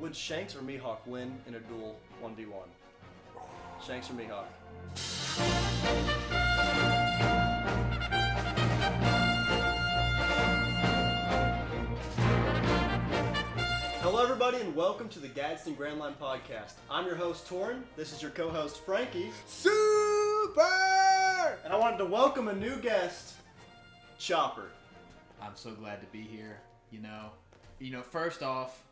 Would Shanks or Mihawk win in a duel 1v1? Shanks or Mihawk? Hello everybody and welcome to the Gadsden Grand Line Podcast. I'm your host Torrin. This is your co-host Frankie. Super! And I wanted to welcome a new guest, Chopper. I'm so glad to be here. You know, first off,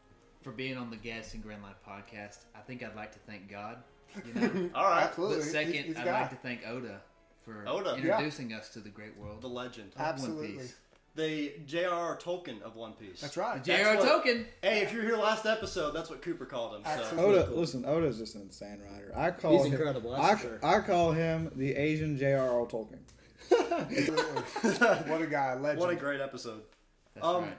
for being on the Gadsden Grand Line Podcast, I think I'd like to thank God. You know, All right. Absolutely. but second, He's I'd God. like to thank Oda for Oda. introducing us to the great world. The legend. of One Absolutely. Piece. The J.R.R. Tolkien of One Piece. That's right. J.R.R. what- Tolkien. Hey, if you're here last episode, that's what Cooper called him. So. Absolutely. Oda's just an insane writer. I call He's him, incredible, that's for sure. I call him the Asian J.R.R. Tolkien. What a guy. Legend. What a great episode. That's right.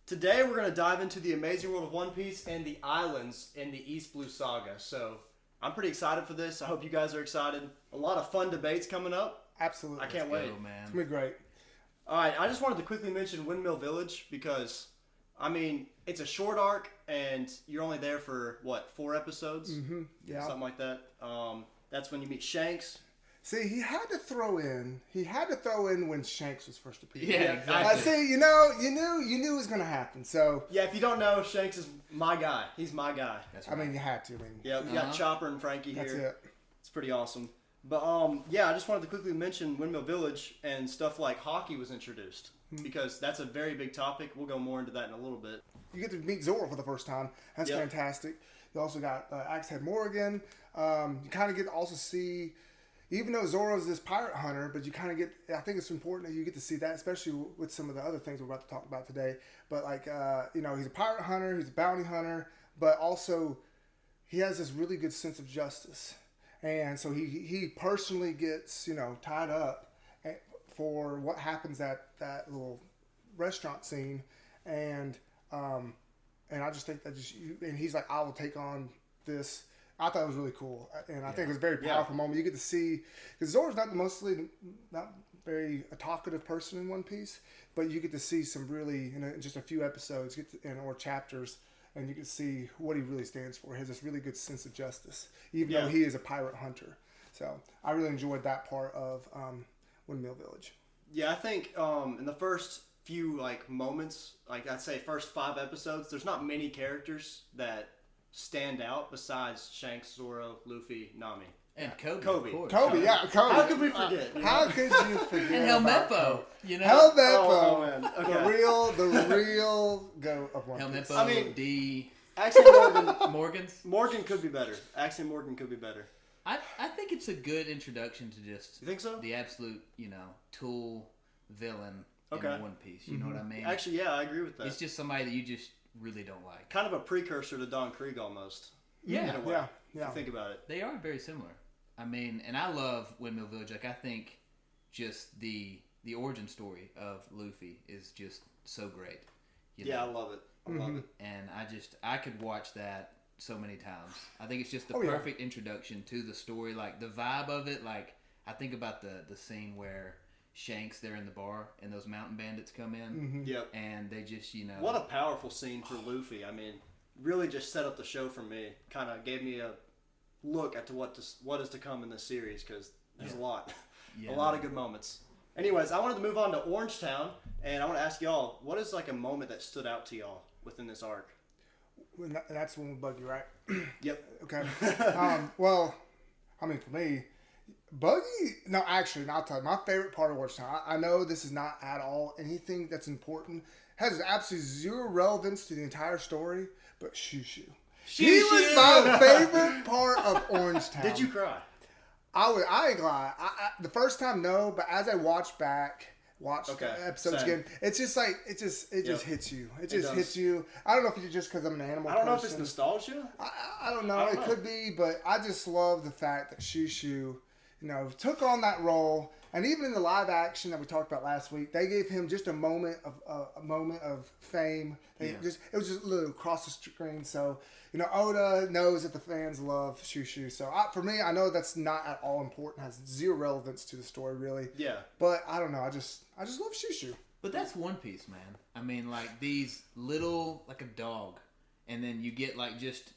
Today we're going to dive into the amazing world of One Piece and the islands in the East Blue Saga. So I'm pretty excited for this. I hope you guys are excited. A lot of fun debates coming up. Absolutely. I can't Let's wait. go, man. It's going to be great. All right, I just wanted to quickly mention Windmill Village because, I mean, it's a short arc and you're only there for, what, 4 episodes? Mm-hmm. Yeah. Something like that. That's when you meet Shanks. See, he had to throw in when Shanks was first appeared. Yeah, exactly. See, you knew it was going to happen. So, Yeah, if you don't know, Shanks is my guy. He's my guy. That's I right. mean, you had to. Yeah, we got Chopper and Frankie That's here. it. It's pretty awesome. But yeah, I just wanted to quickly mention Windmill Village and stuff like hockey was introduced because that's a very big topic. We'll go more into that in a little bit. You get to meet Zoro for the first time. That's Yep. fantastic. You also got Axe Head Morgan. You kind of get to also see, even though Zoro's this pirate hunter, but you kind of get, I think it's important that you get to see that, especially with some of the other things we're about to talk about today. But like, he's a pirate hunter, he's a bounty hunter, but also he has this really good sense of justice. And so he personally gets, tied up for what happens at that little restaurant scene. And I just think that and he's like, I will take on this. I thought it was really cool. And I think it was a very powerful moment. You get to see, because Zoro's not very a talkative person in One Piece, but you get to see some really, in just a few episodes or chapters, and you can see what he really stands for. He has this really good sense of justice, even though he is a pirate hunter. So I really enjoyed that part of Windmill Village. Yeah, I think in the first few moments, I'd say first 5 episodes, there's not many characters that stand out besides Shanks, Zoro, Luffy, Nami. And Kobe. Kobe. Of course. Kobe. How could we forget? How could you forget? And about Helmeppo. Helmeppo. Oh, man. Okay. The real go of One Piece. Helmeppo. I mean- D. Axie Morgan's. Morgan could be better. Axie Morgan could be better. I think it's a good introduction to just You think so? the absolute, tool villain Okay. in One Piece. You know what I mean? Actually, yeah, I agree with that. It's just somebody that you just really don't like. Kind of a precursor to Don Krieg almost. Yeah. In a way, Yeah. If you think about it. They are very similar. I mean, and I love Windmill Village. I think just the origin story of Luffy is just so great. Yeah, I love it. I love it. And I could watch that so many times. I think it's just the Oh, yeah. perfect introduction to the story. Like the vibe of it. Like I think about the scene where Shanks, they're in the bar and those mountain bandits come in Yep. and they just What a powerful scene for Luffy. I mean, really just set up the show for me. Kind of gave me a look at what is to come in this series because there's a lot. Yeah. A lot of good moments. Anyways, I wanted to move on to Orangetown, and I want to ask y'all, what is a moment that stood out to y'all within this arc? And that's when we bug you, right? Yep. Okay. Well, I mean, for me, Buggy. No, actually, I'll tell you. My favorite part of Orangetown. I know this is not at all anything that's important. Has absolutely zero relevance to the entire story. But Shushu. He was my favorite part of Orangetown. Did you cry? I ain't lie. The first time, no, but as I watch Okay, episodes same. again, it's just like it just hits you. It just does. hits you. I don't know if it's just because I'm an animal. I don't know if person. it's nostalgia. I don't know. I don't It know. could be, but I just love the fact that Shushu, took on that role, and even in the live action that we talked about last week, they gave him just a moment of fame. It was just a little across the screen. So Oda knows that the fans love Shushu. So for me, I know that's not at all important. Has zero relevance to the story, really. Yeah. But I don't know. I just love Shushu. But that's One Piece, man. I mean, like these little, like a dog, and then you get like just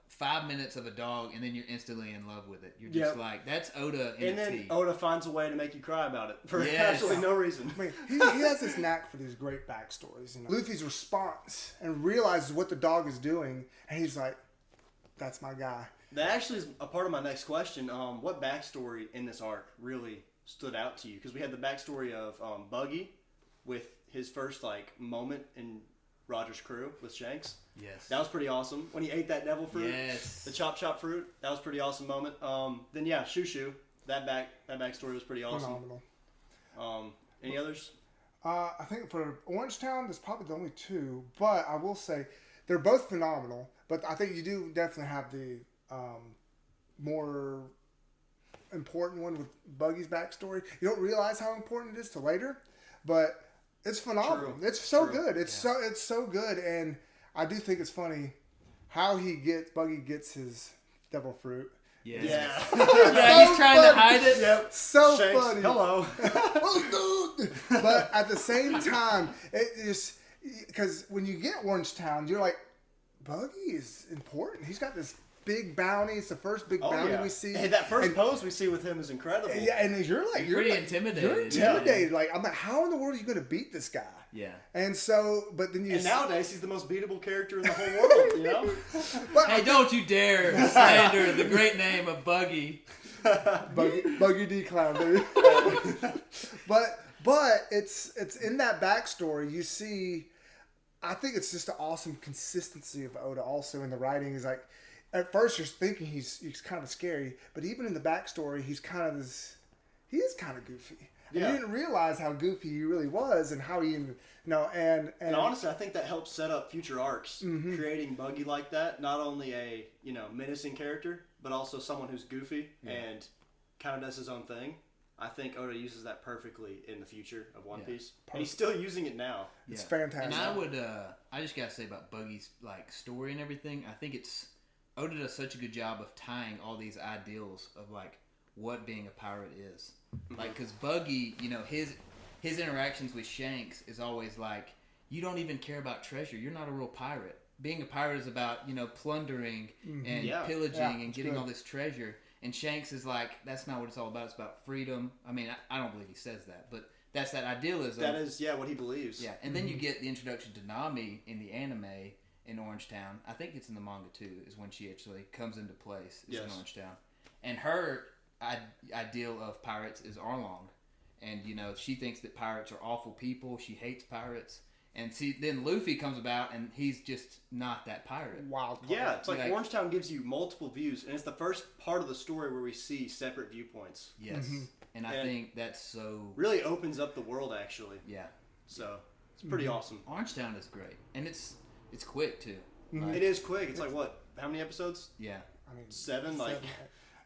5 minutes of a dog, and then you're instantly in love with it. You're just like, that's Oda in And a then tea. Oda finds a way to make you cry about it for Yes. absolutely no reason. I mean, he has this knack for these great backstories. Luffy's response and realizes what the dog is doing, and he's like, "That's my guy." That actually is a part of my next question. What backstory in this arc really stood out to you? Because we had the backstory of Buggy with his first moment in Roger's crew with Shanks. Yes. That was pretty awesome. When he ate that devil fruit, Yes. the chop fruit, that was a pretty awesome moment. Then Shushu, that backstory was pretty awesome. Phenomenal. Any others? I think for Orangetown, there's probably the only two, but I will say they're both phenomenal. But I think you do definitely have the more important one with Buggy's backstory. You don't realize how important it is till later, but it's phenomenal. True. It's so True. good. It's so good, and I do think it's funny how Buggy gets his devil fruit. Yes. Yeah. Yeah, he's trying to hide it. Yep. So Shanks, funny. hello. Oh, dude. But at the same time, it is because when you get Orangetown, you're like, Buggy is important. He's got this big bounty. It's the first big bounty we see. Hey, that first pose we see with him is incredible. Yeah, and you're pretty intimidated. You're intimidated. Like, I'm like, how in the world are you going to beat this guy? Yeah. And so, but then you. And nowadays, he's the most beatable character in the whole world. You know. But Hey, don't you dare slander the great name of Buggy. Buggy D Clown, baby. but it's in that backstory you see. I think it's just the awesome consistency of Oda. Also in the writing is like, at first you're thinking he's kind of scary, but even in the backstory he is kind of goofy. And you didn't realize how goofy he really was and how he, and honestly, I think that helps set up future arcs. Creating Buggy like that, not only a menacing character, but also someone who's goofy and kind of does his own thing. I think Oda uses that perfectly in the future of One Piece, and he's still using it now. It's fantastic. And I just gotta say about Buggy's story and everything. I think Oda does such a good job of tying all these ideals of what being a pirate is. Because Buggy, his interactions with Shanks is always you don't even care about treasure. You're not a real pirate. Being a pirate is about plundering and pillaging and getting all this treasure. And Shanks is that's not what it's all about. It's about freedom. I mean, I don't believe he says that, but that's that idealism. That is, what he believes. Yeah, and then you get the introduction to Nami in the anime in Orangetown. I think it's in the manga too, is when she actually comes into place. It's in Orangetown. And her ideal of pirates is Arlong. And, she thinks that pirates are awful people. She hates pirates. And then Luffy comes about, and he's just not that pirate. Wild. Yeah, it's Orangetown gives you multiple views, and it's the first part of the story where we see separate viewpoints. Yes, and I think that's so... Really opens up the world, actually. Yeah. So, it's pretty awesome. Orangetown is great, and it's quick, too. It is quick. It's how many episodes? Yeah. I mean, 7?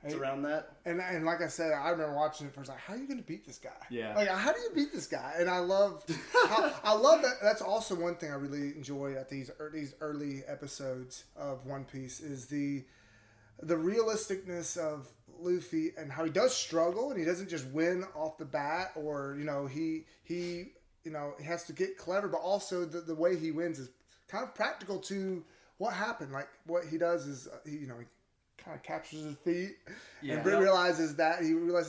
It's around that. And like I said, I remember watching it first. How are you going to beat this guy? Yeah. How do you beat this guy? And I love that. That's also one thing I really enjoy at these early episodes of One Piece is the realisticness of Luffy and how he does struggle and he doesn't just win off the bat, or he has to get clever, but also the way he wins is kind of practical to what happened. Like what he does is he kind of captures his feet and realizes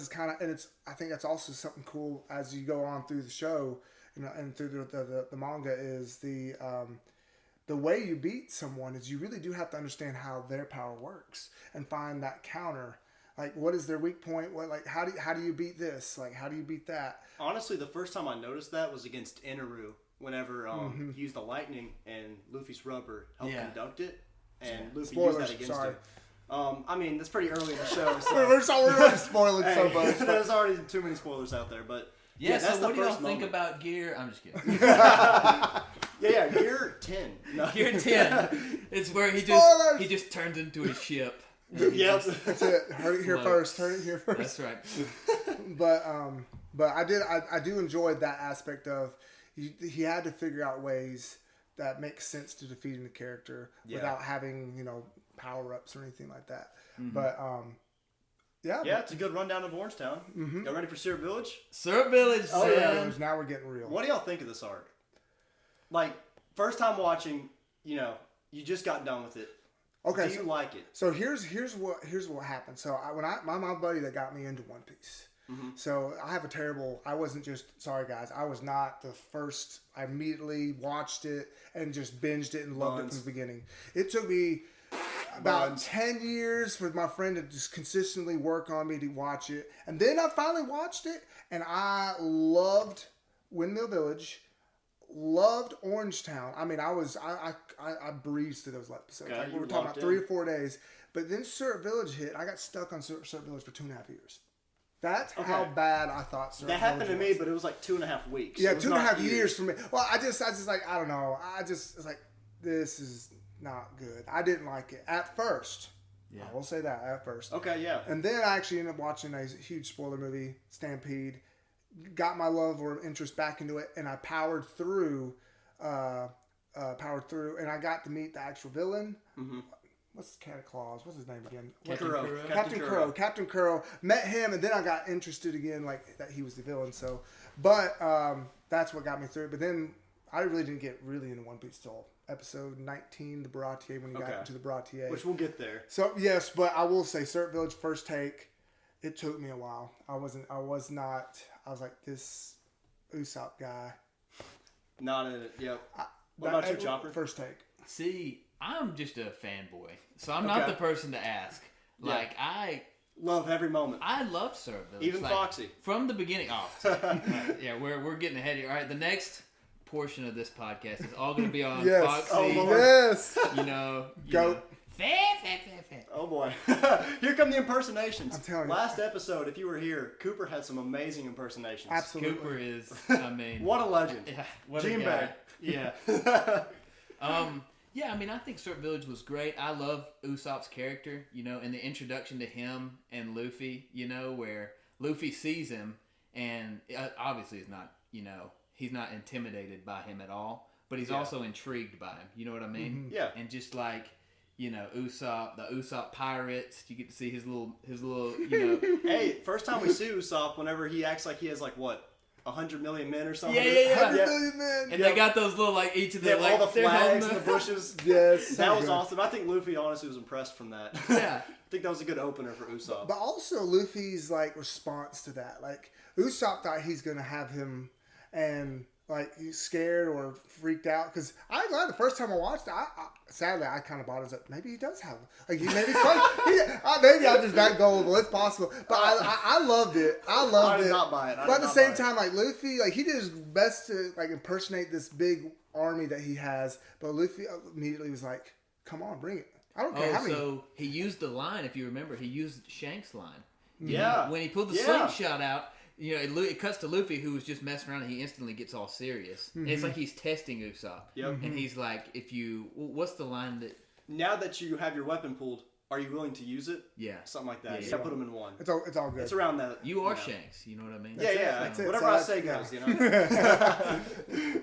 kind of, and I think that's also something cool as you go on through the show, and through the manga is the way you beat someone is you really do have to understand how their power works and find that counter. What is their weak point? How do you beat this? How do you beat that? Honestly, the first time I noticed that was against Inaru. Whenever he used the lightning and Luffy's rubber helped conduct it, and Luffy used that against him. I mean, that's pretty early in the show. So. We're already spoiling so much. There's already too many spoilers out there, but yeah. that's So what the do y'all first think moment. about Gear? I'm just kidding. Gear 10. No. Gear 10. It's where he Spoilers! just turns into a ship. Yep. That's it. Heard it here first. Heard it here first. That's right. But I do enjoy that aspect of he had to figure out ways that make sense to defeating the character without having power ups or anything like that. But it's a good rundown of Orangetown. Y'all ready for Syrup Village? Syrup Village. Oh, yeah. Now we're getting real. What do y'all think of this arc? First time watching, You just got done with it. Okay, Do you like it? So here's what happened. So my buddy that got me into One Piece. Mm-hmm. So I wasn't just, sorry guys, I was not the first. I immediately watched it and just binged it and loved it from the beginning. It took me about 10 years for my friend to just consistently work on me to watch it. And then I finally watched it and I loved Windmill Village, loved Orange Town. I mean, I breezed through those episodes. Okay, like we were talking about 3 or 4 days. But then Syrup Village hit. I got stuck on Syrup Village for 2.5 years. That's how bad I thought Syrup Village happened to me, but it was like 2.5 weeks. Yeah, 2.5 years for me. Well, I just like, I don't know. It's like, this is not good. I didn't like it at first. Yeah. I will say that at first. Okay, yeah. And then I actually ended up watching a huge spoiler movie, Stampede. Got my love or interest back into it, and I powered through, and I got to meet the actual villain. Mm-hmm. What's Cat Claus? What's his name again? Captain Kuro. Met him, and then I got interested again, like that he was the villain. So, but that's what got me through. But then I really didn't get really into One Piece till episode 19, the Baratie, when you got into the Baratie. Which we'll get there. So yes, but I will say, Syrup Village first take. It took me a while. I was like, this Usopp guy. Not in it. Yep. What about you, Chopper? First take. See, I'm just a fanboy, so I'm not the person to ask. Like, I love every moment. I loved Syrup Village. Even Foxy. From the beginning. Oh, yeah, we're getting ahead here. All right, the next portion of this podcast is all going to be on Foxy. Oh, Lord. Yes. Go. Oh boy. Here come the impersonations. I'm telling you. Last episode, if you were here, Cooper had some amazing impersonations. Absolutely. Cooper is, I mean... what a legend. Yeah, what Gene a guy. Bag. Yeah. Yeah, I mean, I think Syrup Village was great. I love Usopp's character, and the introduction to him and Luffy, where Luffy sees him and obviously is not, he's not intimidated by him at all, but he's also intrigued by him. You know what I mean? Mm-hmm. Yeah. And just like, Usopp, the Usopp pirates, you get to see his little, Hey, first time we see Usopp, whenever he acts like he has 100 million men or something. Yeah. 100 million men. And they got those little, each of them, all the flags and the bushes. Yes. That was awesome. I think Luffy honestly was impressed from that. Yeah. I think that was a good opener for Usopp. But also Luffy's response to that. Usopp thought he's going to have him and he's scared or freaked out. Because I'm glad the first time I watched it, sadly I kind of bought it up. Maybe he does have he maybe maybe I'm just that gullible. It's possible. But I loved it. I did not buy it. But at the same time, Luffy, he did his best to impersonate this big army that he has. But Luffy immediately was like, "Come on, bring it. I don't care how many." So he used the line, if you remember, he used Shanks' line. Yeah. When he pulled the slingshot out, it cuts to Luffy, who was just messing around, and he instantly gets all serious. Mm-hmm. And it's like he's testing Usopp. Yep. And he's like, what's the line that... Now that you have your weapon pulled, are you willing to use it? Yeah. Something like that. Yeah, So put them in one. It's all good. It's around that. You are Shanks, you know what I mean? That's it. Whatever I say goes,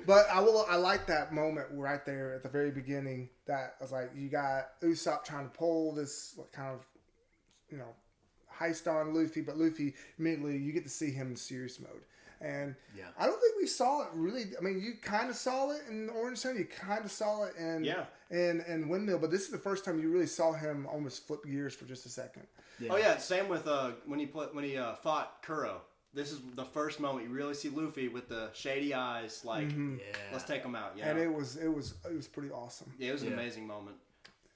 But I like that moment right there at the very beginning. That I was like, you got Usopp trying to pull this kind of, heist on Luffy, but Luffy immediately you get to see him in serious mode. And I don't think we saw it really. I mean, you kind of saw it in Orange Town. You kind of saw it in Windmill, but this is the first time you really saw him almost flip gears for just a second. Yeah. Oh yeah, same with when he fought Kuro. This is the first moment you really see Luffy with the shady eyes, let's take him out. Yeah, and it was pretty awesome. Yeah, it was an amazing moment.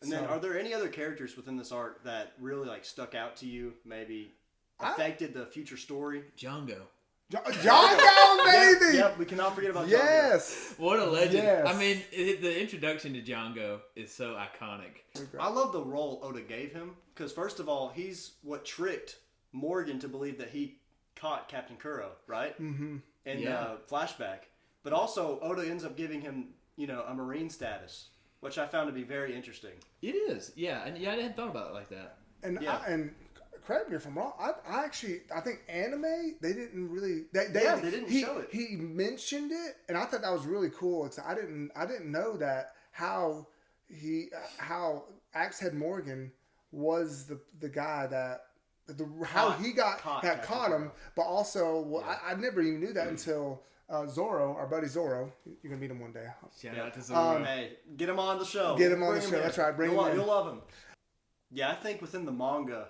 And then, are there any other characters within this arc that really stuck out to you? Maybe affected the future story? Django. Django, baby! Yep, we cannot forget about Django. Yes! What a legend. Yes. I mean, the introduction to Django is so iconic. I love the role Oda gave him, because first of all, he's what tricked Morgan to believe that he caught Captain Kuro, right? Mm-hmm. In flashback. But also, Oda ends up giving him, a Marine status, which I found to be very interesting. It is, yeah. And I hadn't thought about it like that. And correct me if I'm wrong. I think anime they didn't really. They didn't show it. He mentioned it, and I thought that was really cool. I didn't know that how Axe Head Morgan was the guy that he caught him, but also I never even knew that until Zoro, our buddy Zoro. You're gonna meet him one day. Shout out to Zoro. Hey, get him on the show. Get him on Bring the show. in. That's right. Bring him in. You'll love him. Yeah, I think within the manga,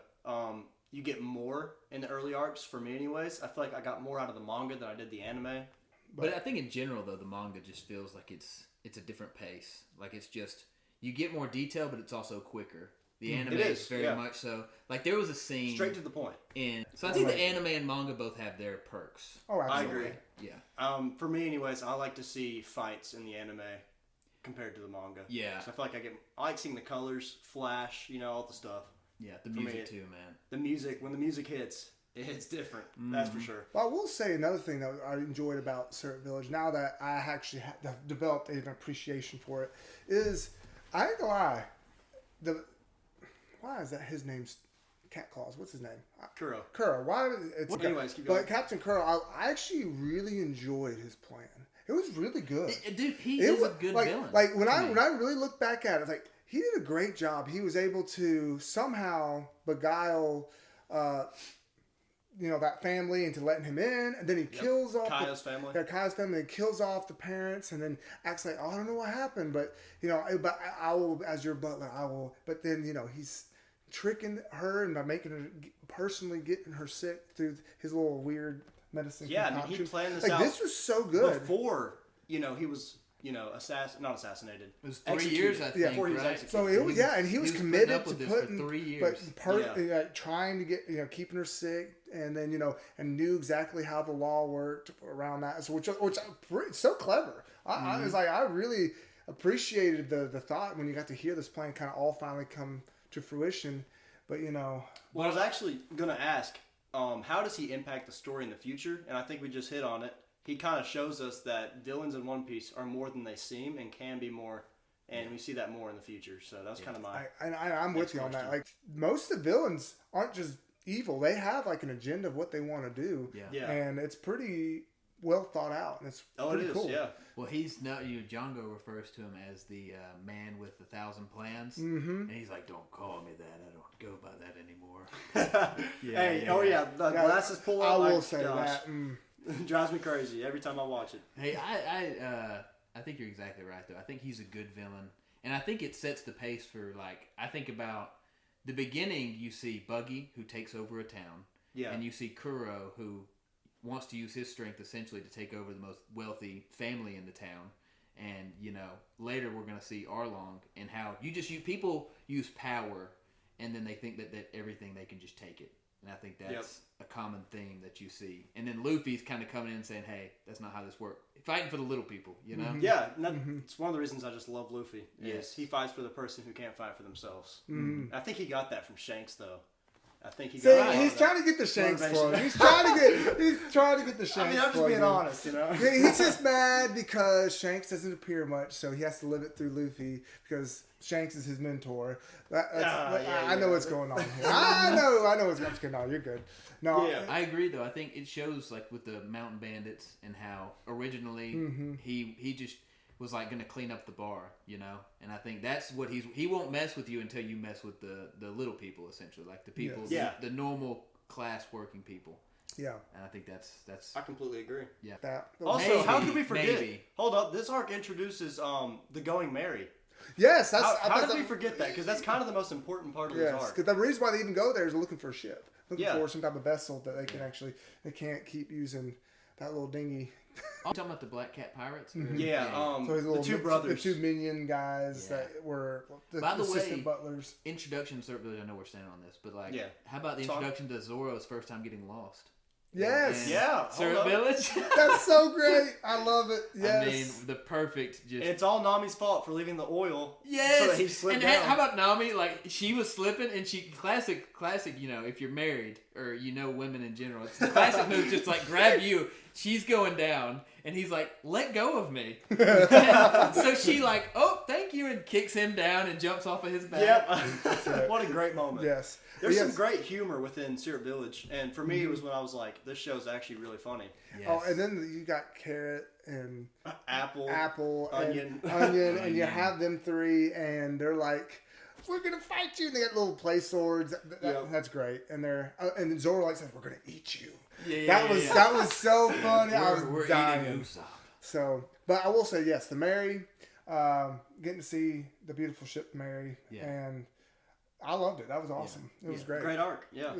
you get more in the early arcs. For me, anyways, I feel like I got more out of the manga than I did the anime. But I think in general, though, the manga just feels like it's a different pace. Like it's just you get more detail, but it's also quicker. The anime is very much so. Like there was a scene straight to the point. So I think the anime and manga both have their perks. Oh, absolutely. I agree. Yeah. For me, anyways, I like to see fights in the anime compared to the manga. Yeah. So I feel like I like seeing the colors, flash, all the stuff. Yeah, the music too, man. The music, when the music hits, it's different. That's for sure. Well, I will say another thing that I enjoyed about Syrup Village, now that I actually have developed an appreciation for it, is, I ain't gonna lie, why is that his name's Cat Claws? What's his name? Kuro. Why? Anyways, keep going. But Captain Kuro, I actually really enjoyed his plan. It was really good. Dude, he is a good villain. Like when I really look back at it, like he did a great job. He was able to somehow beguile, that family into letting him in, and then he kills off Kaya's family. Yeah, Kaya's family. And kills off the parents, and then acts like, oh, I don't know what happened, but but I will, as your butler, I will. But then he's tricking her and by making her personally getting her sick through his little weird medicine. Yeah, I mean, he planned this like, out. This was so good Before he was not assassinated. It was 3 years, I think. Before he was right? executed. So it was, and he was committed to putting, for 3 years. Trying to get, keeping her sick, and then and knew exactly how the law worked around that. So which so clever. I was like, I really appreciated the thought when you got to hear this plan kind of all finally come to fruition. But Well, I was actually gonna ask, how does he impact the story in the future? And I think we just hit on it. He kind of shows us that villains in One Piece are more than they seem and can be more, and we see that more in the future. So that's kind of I'm with you on that. Like most of the villains aren't just evil; they have like an agenda of what they want to do. Yeah. And it's pretty well thought out, and it's pretty cool. Yeah. Well, he's not. Django refers to him as the man with 1,000 plans, and he's like, "Don't call me that. I don't go by that anymore." The glasses pull up. I will say that. It drives me crazy every time I watch it. Hey, I think you're exactly right, though. I think he's a good villain. And I think it sets the pace for, I think about the beginning, you see Buggy, who takes over a town. Yeah. And you see Kuro, who wants to use his strength, essentially, to take over the most wealthy family in the town. And, later we're going to see Arlong and how people use power, and then they think that everything, they can just take it. And I think that's a common theme that you see. And then Luffy's kind of coming in and saying, hey, that's not how this works. Fighting for the little people, Mm-hmm. Yeah, it's one of the reasons I just love Luffy. Yes. He fights for the person who can't fight for themselves. Mm-hmm. I think he got that from Shanks, though. I think he's trying to get the Shanks for him. He's trying to get the Shanks. I mean, I'm just being honest, He's just mad because Shanks doesn't appear much, so he has to live it through Luffy because Shanks is his mentor. I know what's going on here. I know what's going on. You're good. No, I agree though. I think it shows with the mountain bandits and how originally he just was going to clean up the bar, and I think that's what he won't mess with you until you mess with the little people, essentially, the people, the normal class working people. Yeah, and I think that's. I completely agree. Yeah. Also, how could we forget? Hold up, this arc introduces the Going Merry. Yes, how did we forget that? Because that's kind of the most important part of this arc. Because the reason why they even go there is looking for a ship, looking for some type of vessel that they can they can't keep using that little dinghy. Are you talking about the Black Cat Pirates? Mm-hmm. So the two brothers. The two minion guys that were the assistant butlers. Introduction to Syrup Village, I know we're standing on this, but how about the introduction to Zoro's first time getting lost? Yes. Yeah. Syrup Village. That's so great. I love it. Yes. I mean, the perfect. It's all Nami's fault for leaving the oil. Yes. So that he slipped down. How about Nami? She was slipping, and she classic. If you're married or women in general, it's the classic move. Just grab you. She's going down, and he's like, "Let go of me." So she oh, thank you, and kicks him down and jumps off of his back. Yep. What a great moment. Yes. There's some great humor within Syrup Village, and for me, it was when I was like, "This show's actually really funny." Yes. Oh, and then you got Carrot and Apple, onion, onion, and you have them three, and they're like we're gonna fight you. And they got little play swords. That's great. And they're and Zoro says, "We're gonna eat you." That was so funny. I was dying. So, but I will say yes, the Mary, getting to see the beautiful ship Mary, and I loved it. That was awesome. It was great. Great arc. Yeah.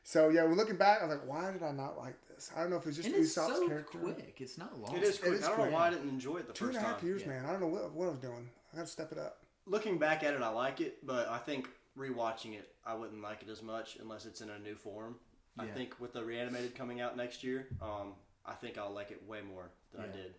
So yeah, when looking back, I was like, why did I not like this? I don't know if it's just Usopp's character. Quick. It's not long. It is quick. I don't know why I didn't enjoy it the first time. 2.5 years, man. I don't know what I was doing. I got to step it up. Looking back at it, I like it, but I think rewatching it, I wouldn't like it as much unless it's in a new form. I think with the reanimated coming out next year, I think I'll like it way more than I did.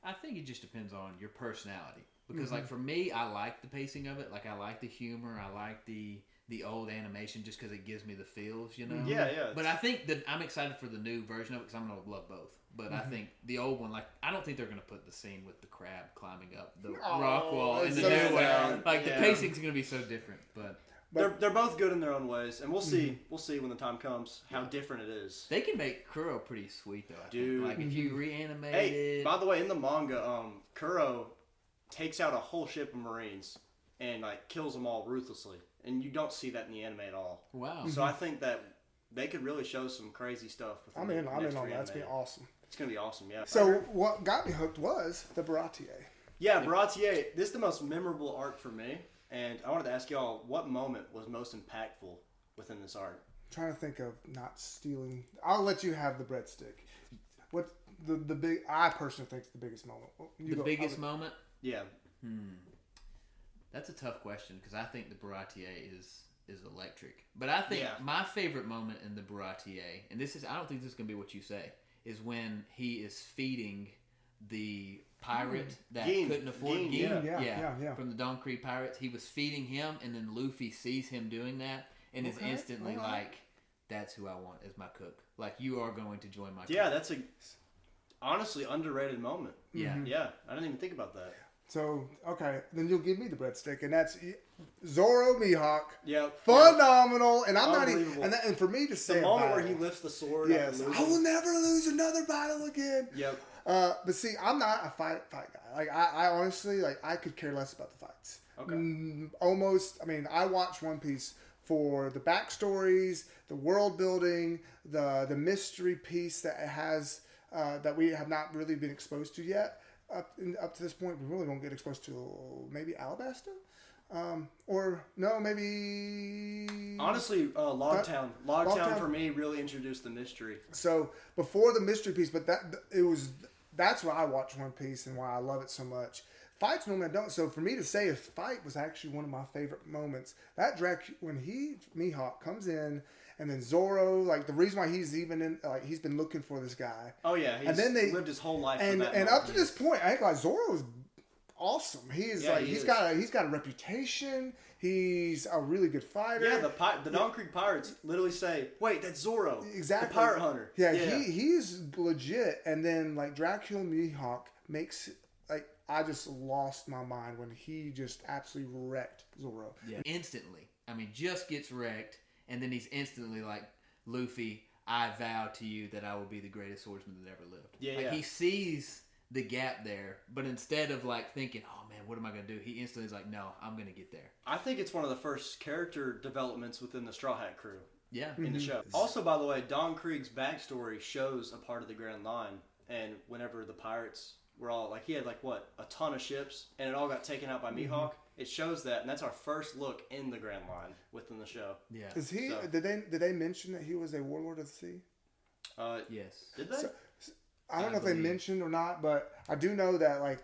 I think it just depends on your personality. Because, like, for me, I like the pacing of it. Like, I like the humor. I like the old animation just because it gives me the feels, you know? Yeah. But I think that I'm excited for the new version of it because I'm going to love both. But I think the old one, like, I don't think they're going to put the scene with the crab climbing up the rock wall in the new one. Like, the pacing's going to be so different. But they're both good in their own ways, and we'll see. We'll see when the time comes how different it is. They can make Kuro pretty sweet though. I think. Like if you reanimate it. By the way, in the manga, Kuro takes out a whole ship of Marines and like kills them all ruthlessly, and you don't see that in the anime at all. Wow. So I think that they could really show some crazy stuff. I'm in on that. It's gonna be awesome. It's gonna be awesome. Yeah. So what got me hooked was the Baratie. Yeah, Baratie. This is the most memorable arc for me. And I wanted to ask y'all, what moment was most impactful within this arc? I'm trying to think of not stealing. I'll let you have the breadstick. What the big? I personally think it's the biggest moment. The biggest moment? Yeah. That's a tough question because I think the Baratie is electric. But I think my favorite moment in the Baratie, and I don't think this is gonna be what you say, is when he is feeding the pirate that couldn't afford Gin. Yeah. From the Don Creek pirates. He was feeding him, and then Luffy sees him doing that and is instantly like, that's who I want as my cook. Like, you are going to join my cook. Yeah, that's a honestly underrated moment. Yeah. Yeah, I didn't even think about that. So, okay, then you'll give me the breadstick, and that's Zoro Mihawk. Yeah. Phenomenal. And I'm not even, and for me to say the moment where he lifts the sword. Yes. I will never lose another battle again. Yep. But see, I'm not a fight guy. Like I honestly, like I could care less about the fights. Okay. Almost. I mean, I watch One Piece for the backstories, the world building, the mystery piece that it has that we have not really been exposed to yet. Up to this point, we really won't get exposed to maybe Alabasta. Or no, maybe honestly, Logtown. Logtown for me really introduced the mystery. So before the mystery piece, but that's why I watch One Piece and why I love it so much. Fights normally I don't. So for me to say a fight was actually one of my favorite moments. That when Mihawk comes in. And then Zoro, like the reason why he's even in, like he's been looking for this guy. Oh yeah, he's lived his whole life. And up to this point, I think like Zoro is awesome. He's got a reputation. He's a really good fighter. Yeah, the Don Creek Pirates literally say, "Wait, that's Zoro, exactly, the pirate hunter." Yeah, he's legit. And then like Dracula Mihawk makes like I just lost my mind when he just absolutely wrecked Zoro. Yeah, instantly. I mean, just gets wrecked. And then he's instantly like, Luffy, I vow to you that I will be the greatest swordsman that ever lived. Yeah, He sees the gap there, but instead of like thinking, oh man, what am I going to do? He instantly is like, no, I'm going to get there. I think it's one of the first character developments within the Straw Hat crew. Yeah. In the show. Also, by the way, Don Krieg's backstory shows a part of the Grand Line. And whenever the pirates were all like, he had like what, a ton of ships, and it all got taken out by Mihawk. It shows that, and that's our first look in the Grand Line within the show. Yeah. Is he? So, did they mention that he was a warlord of the sea? Yes. Did they? So, I don't know if they mentioned or not, but I do know that like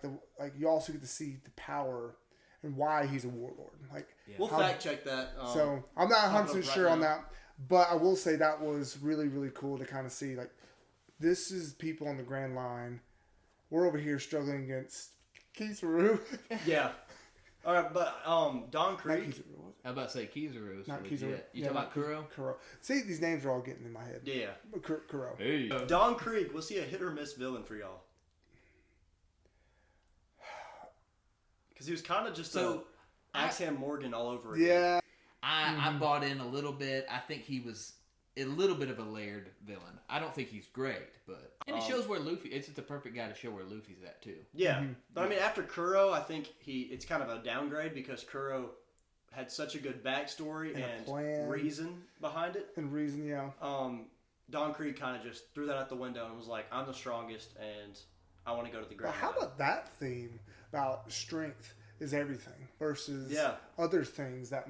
you also get to see the power and why he's a warlord. Like we'll fact check that. So I'm not 100% sure on that, but I will say that was really really cool to kind of see like this is people on the Grand Line. We're over here struggling against Kizaru. Yeah. All right, but Don Krieg. How about say Kizaru? Not Kizaru. You talking about Kuro? Kuro. See, these names are all getting in my head. Yeah. Kuro. Hey. Don Krieg, was he a hit or miss villain for y'all? Because he was kind of just a Axeham Morgan all over again. Yeah. I bought in a little bit. I think he was a little bit of a layered villain. I don't think he's great, but and it shows where Luffy. It's the perfect guy to show where Luffy's at too. Yeah, but I mean, after Kuro, I think it's kind of a downgrade because Kuro had such a good backstory And a and plan. reason behind it. And reason, yeah. Don Creed kind of just threw that out the window and was like, I'm the strongest and I want to go to the But ground. how about that theme about strength is everything versus Yeah. other things that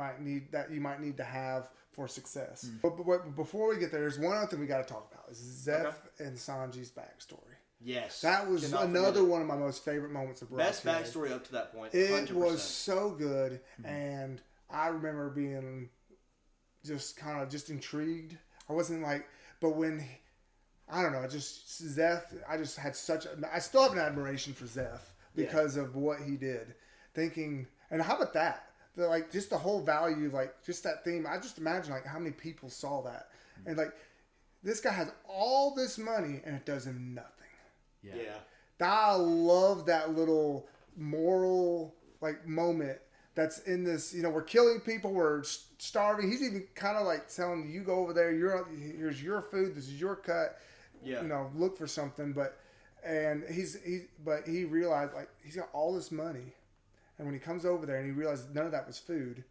you might need to have for success. But before we get there, there's one other thing we got to talk about: is Zeph and Sanji's backstory. Yes. That was Cannot another forget it. one of my most favorite moments of Baratie. Best backstory up to that point. It 100%. was so good, and I remember being just kind of just intrigued. I wasn't like, but when I don't know, just Zeph, I just had I still have an admiration for Zeph because of what he did. Thinking, and how about that? Like just the whole value, like just that theme. I just imagine like how many people saw that, and like this guy has all this money and it does him nothing. Yeah. I love that little moral like moment that's in this. You know, we're killing people, we're starving. He's even kind of like telling you go over there. Here's your food. This is your cut. Yeah. You know, look for something. But he realized like he's got all this money, and when he comes over there and he realizes none of that was food,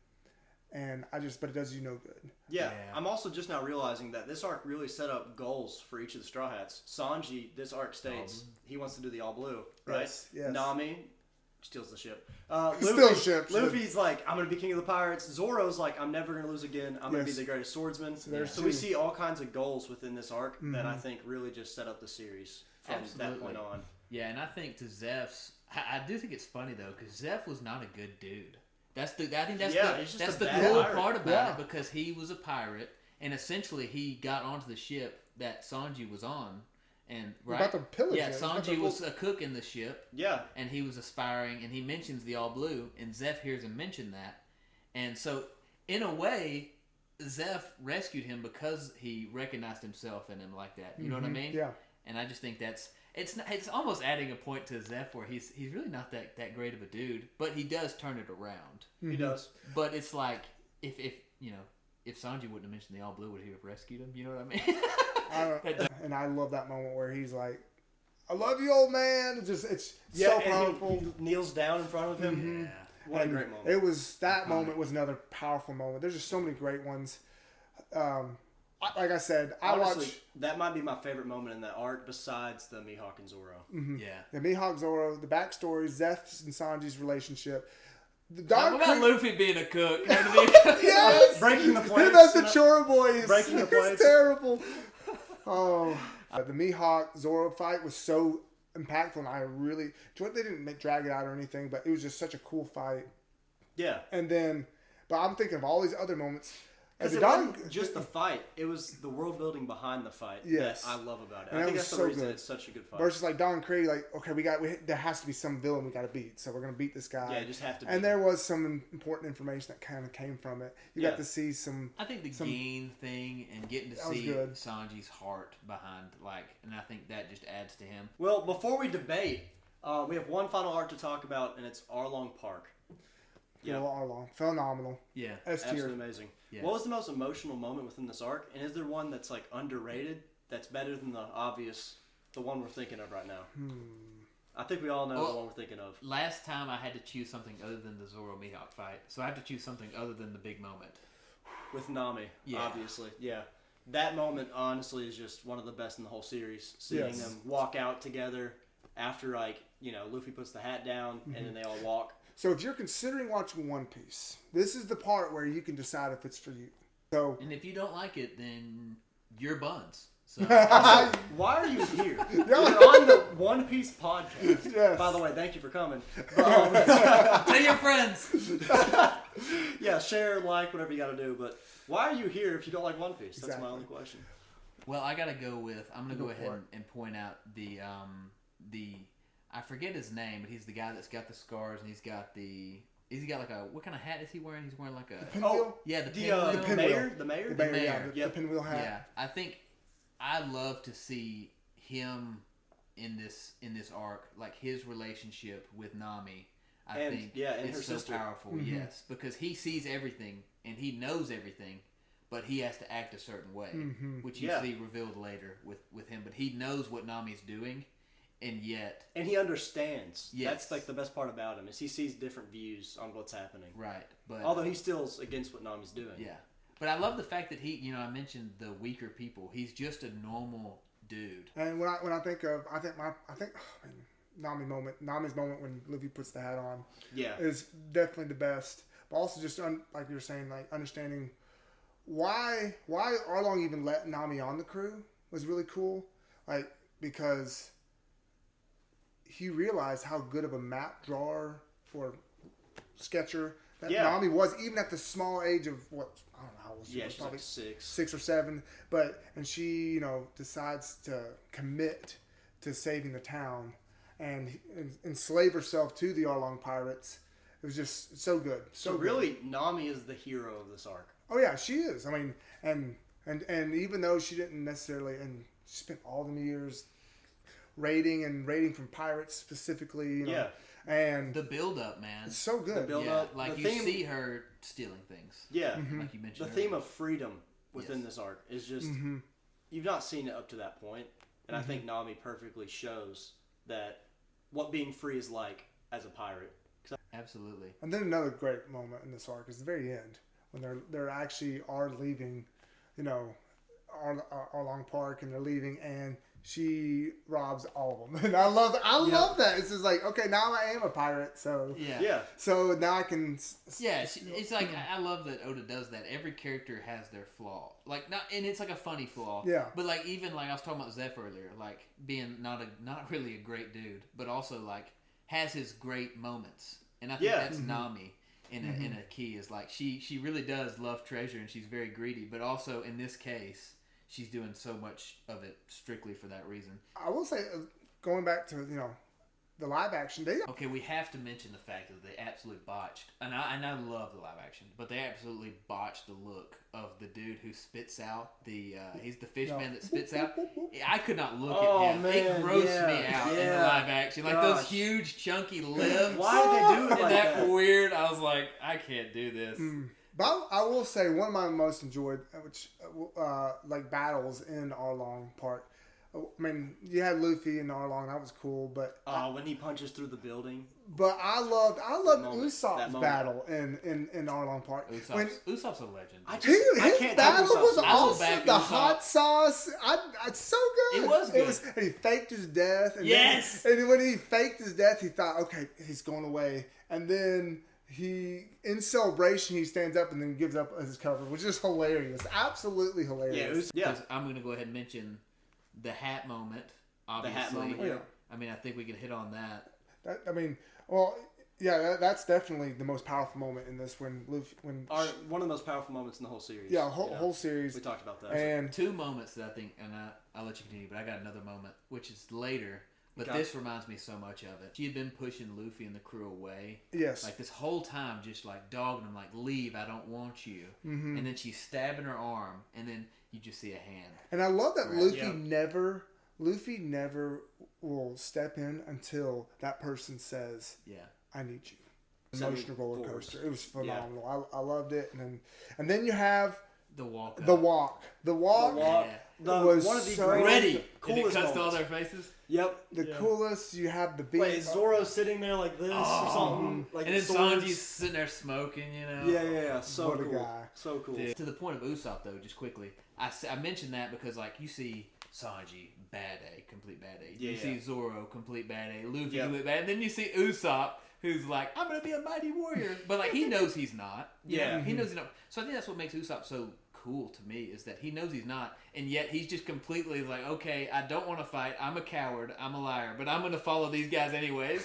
but it does you no good. Yeah, I'm also just now realizing that this arc really set up goals for each of the Straw Hats. Sanji, this arc states he wants to do the all blue, right? Yes. Nami steals the ship. Steals ships. Luffy's like, I'm going to be king of the pirates. Zoro's like, I'm never going to lose again. I'm going to be the greatest swordsman. So we see all kinds of goals within this arc that I think really just set up the series from that point on. Yeah, and I think to Zeph's, I do think it's funny though, because Zeph was not a good dude. I think that's the cool part about it, because he was a pirate, and essentially he got onto the ship that Sanji was on, and about to pillage it. Sanji was a cook in the ship, yeah, and he was aspiring, and he mentions the all blue, and Zeph hears him mention that, and so in a way, Zeph rescued him because he recognized himself in him like that. You know what I mean? Yeah. And I just think it's almost adding a point to Zeph where he's really not that great of a dude, but he does turn it around. He does. But it's like if Sanji wouldn't have mentioned the all blue, would he have rescued him? You know what I mean? And I love that moment where he's like, "I love you, old man." It's so powerful. He kneels down in front of him. What a great moment. It was that moment was another powerful moment. There's just so many great ones. Like I said, Honestly, that might be my favorite moment in that arc besides the Mihawk and Zoro. Yeah. The Mihawk Zoro, the backstory, Zeph's and Sanji's relationship. How about Luffy being a cook? Yes! Breaking the plates. That's the Chora boy. Breaking the plates. It's terrible. Oh, the Mihawk Zoro fight was so impactful, and I really they didn't drag it out or anything, but it was just such a cool fight. Yeah. And then, but I'm thinking of all these other moments. Because it wasn't just the fight; it was the world building behind the fight that I love about it. And I think was that's the so reason good. it's such a good fight. Versus like Don Creed, like okay, there has to be some villain we got to beat, so we're gonna beat this guy. Yeah, you just have to. And there was some important information that kind of came from it. You got to see some. I think the Geen thing and getting to see Sanji's heart behind, and I think that just adds to him. Well, before we debate, we have one final arc to talk about, and it's Arlong Park. Yeah, Arlong, phenomenal. Yeah, absolutely amazing. Yeah. What was the most emotional moment within this arc? And is there one that's like underrated that's better than the one we're thinking of right now? I think we all know the one we're thinking of. Last time I had to choose something other than the Zoro Mihawk fight, so I have to choose something other than the big moment. With Nami, obviously. Yeah. That moment, honestly, is just one of the best in the whole series. Seeing them walk out together after, Luffy puts the hat down and then they all walk. So if you're considering watching One Piece, this is the part where you can decide if it's for you. So, and if you don't like it, then you're buns. So why are you here? You're on the One Piece podcast. Yes. By the way, thank you for coming. Tell your friends. Yeah, share, like, whatever you got to do. But why are you here if you don't like One Piece? That's my only question. Well, I gotta go with. I'm gonna go ahead and point out the I forget his name, but he's the guy that's got the scars, and he's got like a, what kind of hat is he wearing? He's wearing like a pinwheel? The mayor. The mayor. The pinwheel hat. Yeah, I think I love to see him in this arc, like his relationship with Nami. I think is so powerful. Yes, because he sees everything and he knows everything, but he has to act a certain way, which you see revealed later with him. But he knows what Nami's doing, and yet... And he understands. Yes. That's like the best part about him, is he sees different views on what's happening. Right. But although he still's against what Nami's doing. Yeah. But I love the fact that he, I mentioned the weaker people. He's just a normal dude. And when I think Nami's moment when Luffy puts the hat on, is definitely the best. But also just like you were saying, like understanding why Arlong even let Nami on the crew was really cool. Like because he realized how good of a map drawer or sketcher that Nami was, even at the small age of what I don't know how old she was, probably like 6 or 7. And she decides to commit to saving the town and enslave herself to the Arlong pirates. It was just so good. So really, good. Nami is the hero of this arc. Oh yeah, she is. I mean, and even though she didn't necessarily, and she spent all the years raiding from pirates specifically. And the build up, man, it's so good. The build up, like you see her stealing things. Yeah, like you mentioned. The theme of freedom within this arc is just you've not seen it up to that point, and I think Nami perfectly shows that what being free is like as a pirate. Absolutely. And then another great moment in this arc is the very end when they're actually are leaving, Arlong Park, and they're leaving, and she robs all of them. And I love that. It's just like, okay, now I am a pirate, so so now I can. It's like I love that Oda does that. Every character has their flaw, and it's like a funny flaw. Yeah. But like even like I was talking about Zeph earlier, like being not really a great dude, but also like has his great moments, and I think that's Nami. In a key is like she really does love treasure, and she's very greedy, but also in this case she's doing so much of it strictly for that reason. I will say, going back to the live action, okay, we have to mention the fact that they absolutely botched, and I love the live action, but they absolutely botched the look of the dude who spits out he's the fish man that spits out. I could not look at him. Man, it grossed me out in the live action, like those huge chunky lips. Why did they do it like that? Weird. I was like, I can't do this. But I will say one of my most enjoyed, like battles in Arlong Park. I mean, you had Luffy and Arlong, that was cool, but when he punches through the building. But I loved Usopp's battle in Arlong Park. Usopp's a legend. His battle was awesome. The hot sauce, it's so good. It was good. And he faked his death. And yes. And when he faked his death, he thought, okay, he's going away, and then in celebration, he stands up and then gives up his cover, which is hilarious. Absolutely hilarious. I'm going to go ahead and mention the hat moment, obviously. The hat moment, I mean, I think we can hit on that. That's definitely the most powerful moment in this one of the most powerful moments in the whole series. Yeah, whole series. We talked about that. And two moments that I think, and I'll let you continue, but I got another moment, which is later. But this reminds me so much of it. She had been pushing Luffy and the crew away. Yes. Like this whole time, just like dogging him, like, leave, I don't want you. Mm-hmm. And then she's stabbing her arm, and then you just see a hand. And I love that Luffy never will step in until that person says, I need you. Emotional roller coaster. It was phenomenal. Yeah. I loved it. And then you have the walk. The walk was one of the so ready. Coolest and it cuts to all their faces. Yep. The coolest. You have the beat. Wait, is Zoro sitting there like this or something? Like and then Sanji's sitting there smoking, Yeah. So what cool. A guy. So cool. To the point of Usopp, though, just quickly, I mentioned that because, like, you see Sanji, bad A, complete bad A. You see Zoro, complete bad A. Luffy, complete bad A. And then you see Usopp, who's like, I'm going to be a mighty warrior. But, like, he knows he's not. He knows he's not. So I think that's what makes Usopp so cool to me, is that he knows he's not, and yet he's just completely like, okay, I don't want to fight, I'm a coward, I'm a liar, but I'm going to follow these guys anyways.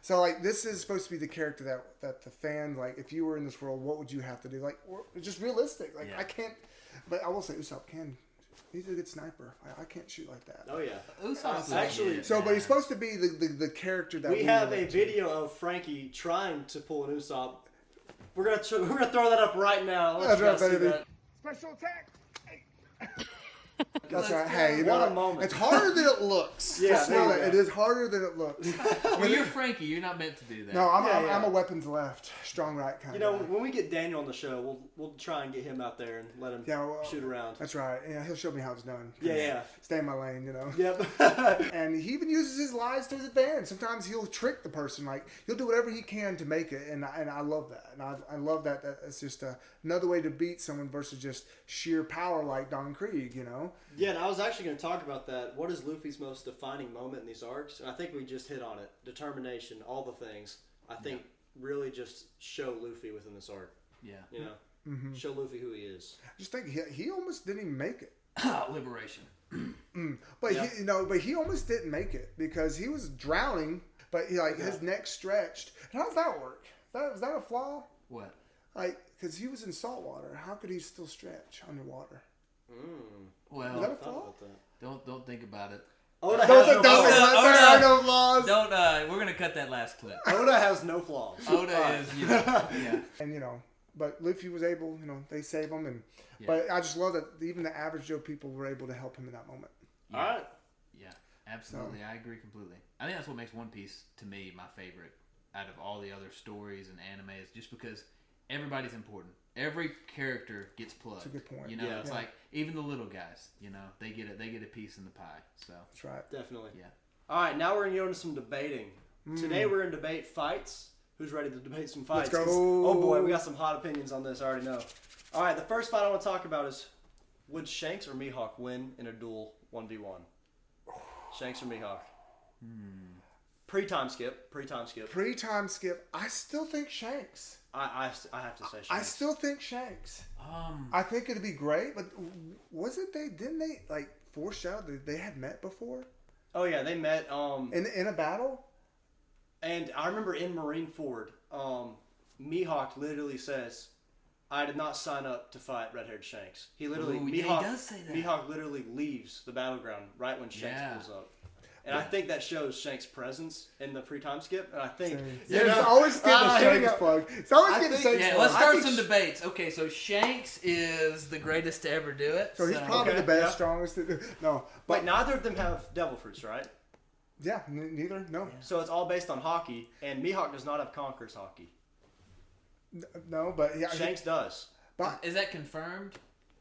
So, like, this is supposed to be the character that the fans, like, if you were in this world, what would you have to do? Like, just realistic. Like, I can't, but I will say Usopp can. He's a good sniper. I can't shoot like that. Oh, yeah. Usopp's actually... So, but he's supposed to be the character that we have a video of Frankie trying to pull an Usopp. We're gonna throw that up right now. Let's see that. Special attack. That's right. Hey, you What know a moment. It's harder than it looks. Yeah, Just there know you that go. it is harder than it looks. Well, you're Frankie. You're not meant to do that. No, Yeah. I'm a weapons left, strong right kind You know, of guy. when we get Daniel on the show, we'll try and get him out there and let him shoot around. That's right. Yeah, he'll show me how it's done. Yeah. Stay in my lane, you know. Yep. And he even uses his lies to his advantage. Sometimes he'll trick the person. Like, he'll do whatever he can to make it. And I love that. And I love that it's just another way to beat someone versus just sheer power like Don Krieg, you know. Yeah, and I was actually going to talk about that. What is Luffy's most defining moment in these arcs? And I think we just hit on it. Determination, all the things. I think really just show Luffy within this arc. Yeah. You know? Show Luffy who he is. I just think he almost didn't even make it. Liberation. But he almost didn't make it because he was drowning. But his neck stretched. And how does that work? Is that a flaw? What? Like, because he was in salt water, how could he still stretch underwater? Well, Is that a flaw? don't think about it. Oda has no flaws. There are no flaws. Don't. We're gonna cut that last clip. Oda has no flaws. Oda is, yeah. And but Luffy was able, they save him, and but I just love that even the average Joe people were able to help him in that moment. Yeah. All right. Yeah, absolutely. I agree completely. I think that's what makes One Piece to me my favorite out of all the other stories and animes, just because everybody's important. Every character gets plugged. That's a good point. It's like even the little guys. They get a piece in the pie. So that's right. Definitely. Yeah. All right, now we're going to go into some debating. Today we're going to debate fights. Who's ready to debate some fights? Let's go. Oh boy, we got some hot opinions on this. I already know. All right, the first fight I want to talk about is: would Shanks or Mihawk win in a duel 1v1? Shanks or Mihawk? Pre-time skip. Pre-time skip. I still think Shanks. I have to say Shanks. I still think Shanks. I think it'd be great, but didn't they like foreshadow that they had met before? Oh yeah, they met in a battle. And I remember in Marineford, Mihawk literally says, "I did not sign up to fight red-haired Shanks." He literally he does say that. Mihawk literally leaves the battleground right when Shanks pulls up. And I think that shows Shanks' presence in the pre-time skip. And I think... It's always getting a Shanks plug. It's always getting a Shanks plug. Let's start some debates. Okay, so Shanks is the greatest to ever do it. So he's probably the best, strongest. No. But neither of them have devil fruits, right? Yeah, neither. No. So it's all based on hockey. And Mihawk does not have Conqueror's hockey. No, but... Yeah, Shanks does. But is that confirmed?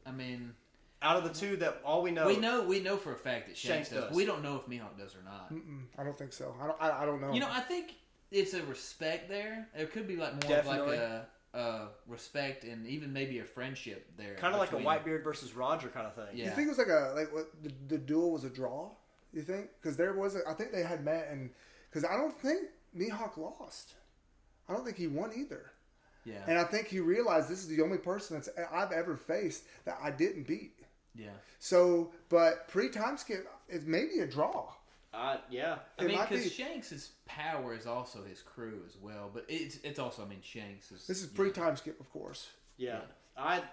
I mean... Out of the two, that all we know... We know for a fact that Shanks does. We don't know if Mihawk does or not. I don't think so. I don't know. I think it's a respect there. There could be more of like a respect and even maybe a friendship there. Kind of like a Whitebeard versus Roger kind of thing. Yeah. You think it was like what the duel was a draw? You think? Because I think they had met, and because I don't think Mihawk lost. I don't think he won either. Yeah. And I think he realized this is the only person I've ever faced that I didn't beat. Yeah. So, but pre-time skip is maybe a draw. Yeah. I mean, because Shanks' power is also his crew as well, but it's also, Shanks is... This is pre-time skip, of course. Yeah. I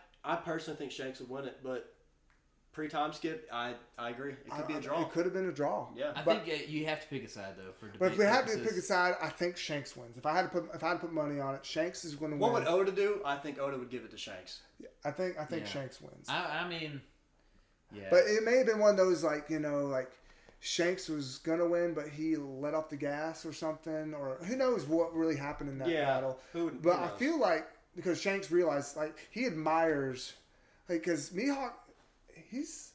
personally think Shanks would win it, but pre-time skip, I agree. It could be a draw. It could have been a draw. Yeah. I think you have to pick a side, though, for debate But if we had to purposes. pick a side, I think Shanks wins. If I had to put money on it, Shanks is going to win. What would Oda do? I think Oda would give it to Shanks. Yeah, I think Shanks wins. I mean... Yeah. But it may have been one of those like Shanks was gonna win, but he let off the gas or something, or who knows what really happened in that battle. But I feel like because Shanks realized he admires because Mihawk, he's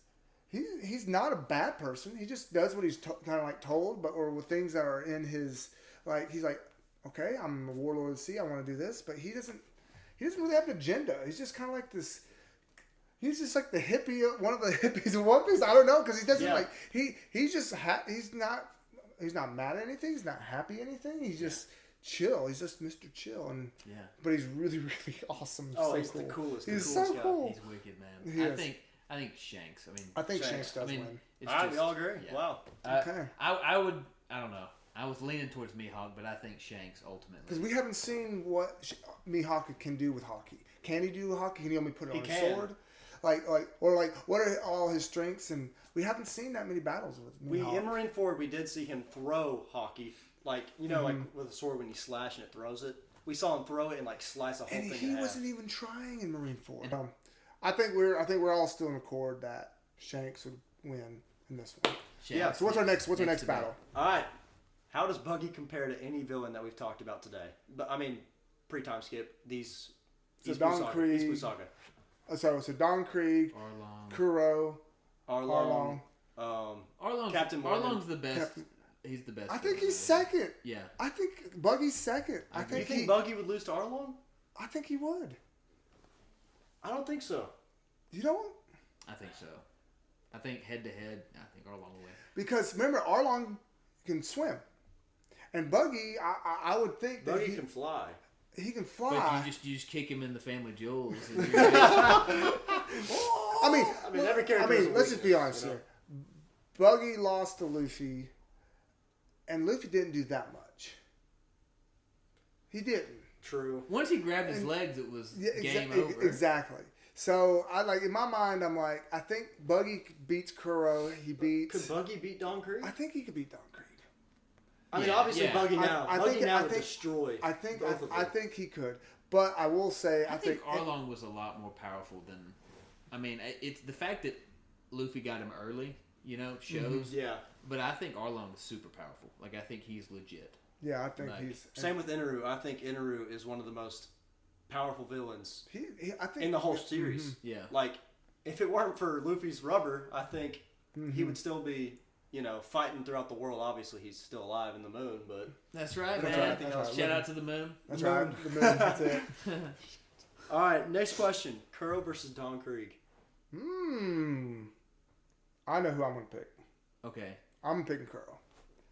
not a bad person. He just does what he's kind of told, or with things that are in his he's like, okay, I'm a warlord of the sea, I want to do this, but he doesn't really have an agenda. He's just kind of like this. He's just like the hippie, one of the hippies in One Piece. I don't know, because he doesn't he's just he's not mad at anything. He's not happy at anything. He's just chill. He's just Mr. Chill, but he's really, really awesome. Oh, so he's cool. the coolest. He's coolest so guy. cool. He's wicked, man. I think Shanks. I think Shanks does win. It's all right, we all agree. Yeah. Wow. Okay. I would. I don't know. I was leaning towards Mihawk, but I think Shanks ultimately. Because we haven't seen what Mihawk can do with hockey. Can he do hockey? Can he only put it on his sword? What are all his strengths? And we haven't seen that many battles with Mihawk. In Marineford, we did see him throw hockey, like with a sword when you slash and it throws it. We saw him throw it and slice a whole thing. And he wasn't even trying in Marineford. I think we're all still in accord that Shanks would win in this one. Yeah. So what's our next to battle? All right. How does Buggy compare to any villain that we've talked about today? But I mean, pre-time skip these. So East Blue Don Saga, Krieg. East Blue Saga. So Don Krieg, Arlong. Kuro, Arlong. Captain Morgan. Arlong's the best. Captain- He's the best. I think villain. he's second. Yeah. I think Buggy's second. I You think think Buggy would lose to Arlong? I think he would. I don't think so. You don't? I think so. I think head to head, I think Arlong will win. Because remember, Arlong can swim, and Buggy, I would think that Buggy can fly. he can But fly. if you just kick him in the family jewels. And you're I mean, every character has a let's just be weakness, honest you know? here. Buggy lost to Luffy, and Luffy didn't do that much. He didn't. True. once he grabbed his legs, it was game over. Exactly. So I like in my mind, I'm like, I think Buggy beats Kuro. He beats. Could Buggy beat Don Krieg? I think he could beat Don Krieg. I mean, Yeah, obviously yeah. Buggy now. Buggy now would think- destroy. I think both of I them. think he could, but I will say I think Arlong was a lot more powerful than. I mean, it's the fact that Luffy got him early, shows. Yeah. But I think Arlong is super powerful. Like, I think he's legit. Yeah, I think Like, he's Same with Inaru. I think Inaru is one of the most powerful villains I think in the whole series. Yeah. Like, if it weren't for Luffy's rubber, I think he would still be, fighting throughout the world. Obviously, he's still alive in the moon, but That's right, That's man. right, that's right. Shout out to the moon. That's right. The moon. That's it. all right. Next question: Kuro versus Don Krieg. I know who I'm gonna pick. Okay. I'm picking Kuro.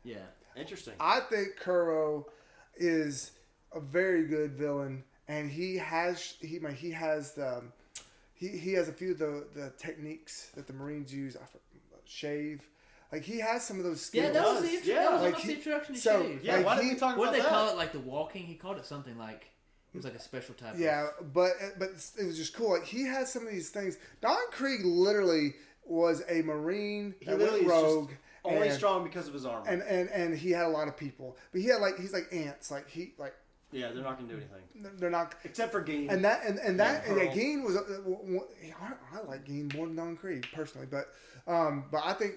Yeah. Interesting. I think Kuro is a very good villain, and he has he has a few of the techniques that the Marines use. Shave, like he has some of those skills. Yeah, that was the, Yeah. that was Like almost the he- introduction to so, Shave. Yeah. like Why did he- we talk What about did they that? call it? Like the walking? He called it something like it was like a special type. Yeah, but it was just cool. Like he had some of these things. Don Krieg literally was a Marine He that literally went is just rogue. only and- strong because of his armor. and he had a lot of people, but he had he's like ants. Like yeah, they're not gonna do anything they're not. except for Geen. And that Pearl. Geen was I like Geen more than Don Krieg personally, but I think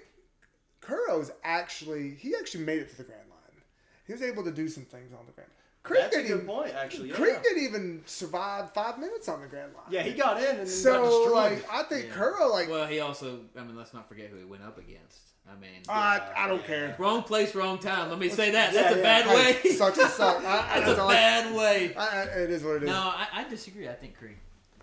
Kuro's actually made it to the Grand Line. He was able to do some things on the Grand. Krieg That's a didn't good even, point, actually. Yeah. Krieg didn't even survive 5 minutes on the Grand Line. Yeah, he got in and then got So destroyed. like I think Yeah. Kuro Well, he also. I mean, let's not forget who he went up against. I mean, I don't care. wrong place, wrong time. Let me say that. Yeah, That's a yeah. bad way. Hey, sucks to suck. That's a bad way. It is what it is. No, I disagree. I think Krieg.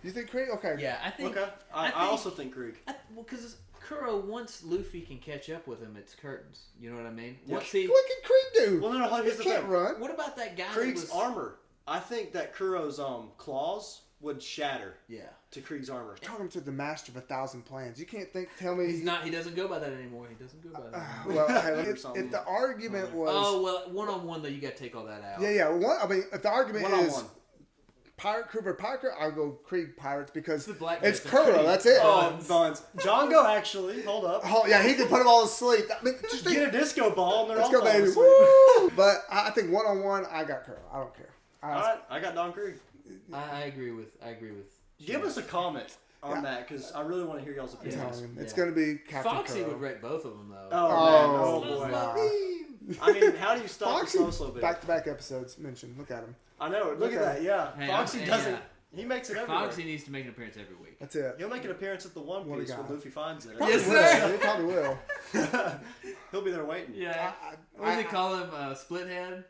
You think Krieg? Okay. Yeah, I think. Okay, I think- also think Krieg. Well, because Kuro, once Luffy can catch up with him, it's curtains. You know what I mean? What- Once he, What can Krieg do? Well, no, He here's the can't thing. run. what about that guy? that Krieg's was, armor. I think that Kuro's claws would shatter Yeah, to Krieg's armor. Talking to the master of 1,000 plans. You can't tell me he's not. He doesn't go by that anymore. He doesn't go by that. Well, hey, Or if something. the argument was, Oh well, 1-on-1 though, you got to take all that out. yeah. If the argument is One-on-one. pirate crew or pirate crew, I'll go Krieg pirates because It's the black it's guy, Kuro. Krieg. That's it. Oh, Buns. Django actually. Hold up. Oh, yeah, he can put them all to sleep. I mean, just think, Get a disco ball and they're let's all go, falling baby. asleep. Woo! But I think 1-on-1, I got Kuro. I don't care. All right, I got Don Krieg. I agree with. Give us a comment on Yeah. that because I really want to hear y'all's I'm opinions. telling you, it's Yeah. going to be Captain Foxy Kuro. would wreck both of them though. Oh, Oh, man. Oh, Slow, boy. wow. I mean, how do you stop Foxy, the slow bit? back-to-back episodes mentioned. Look at him. I know. Look at Okay. that. Yeah. Hey, Foxy I'm- doesn't. yeah. He makes it everywhere. Foxy needs to make an appearance every week. That's it. He'll make an appearance at the One What Piece do you when got? Luffy finds it. Probably Yes, will. sir. He probably will. He'll be there waiting. Yeah. What do they call him? Split head.